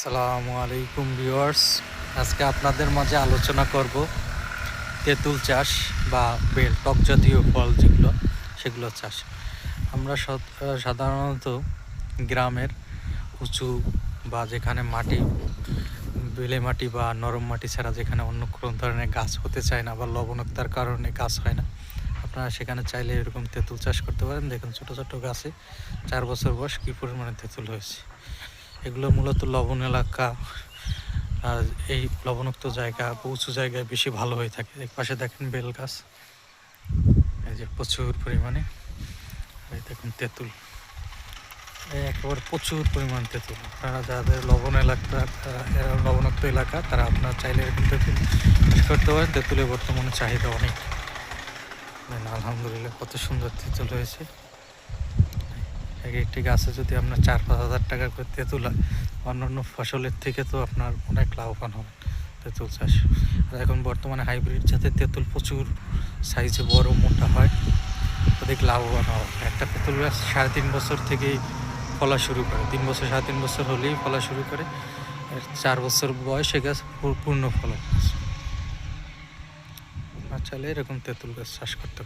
আসসালামু আলাইকুম ভিউয়ার্স, আজকে আপনাদের মাঝে আলোচনা করব তেঁতুল চাষ বা বেল টক জাতীয় ফল যেগুলো সেগুলো চাষ। আমরা সাধারণত গ্রামের উঁচু বা যেখানে মাটি বেলে মাটি বা নরম মাটি ছাড়া যেখানে অন্য কোনো ধরনের গাছ হতে চায় না বা লবণাক্ততার কারণে গাছ হয় না, আপনারা সেখানে চাইলে এরকম তেঁতুল চাষ করতে পারেন। দেখুন ছোটো ছোটো গাছে 4 বছর বয়স কী পরিমাণে তেঁতুল হয়েছে। এগুলো মূলত লবণ এলাকা আর এই লবণাক্ত জায়গা বা উঁচু জায়গায় বেশি ভালো হয়ে থাকে। এক পাশে দেখেন বেল গাছ, এই যে প্রচুর পরিমাণে, এই দেখুন তেঁতুল, একেবারে প্রচুর পরিমাণ তেঁতুল। আপনারা যাদের লবণাক্ত এলাকা তারা আপনারা চাইলে এরকম তেঁতুল চাষ করতে পারেন। তেঁতুলের বর্তমানে চাহিদা অনেক। আলহামদুলিল্লাহ কত সুন্দর তেঁতুল হয়েছে। একটি গাছে যদি আপনার 4-5 হাজার টাকা করে তেঁতুল হয়, অন্যান্য ফসলের থেকে তো আপনার অনেক লাভবান হবেন তেঁতুল চাষ। আর এখন বর্তমানে হাইব্রিড জাতের তেঁতুল প্রচুর সাইজে বড় মোটা হয়, অধিক লাভবান হবে। একটা তেঁতুল গাছ 3.5 বছর থেকেই ফলা শুরু করে, 3 বছর 3.5 বছর হলেই ফলা শুরু করে। 4 বছর বয়সে গাছ পূর্ণ ফলন। চাইলে এরকম তেঁতুল গাছ চাষ করতে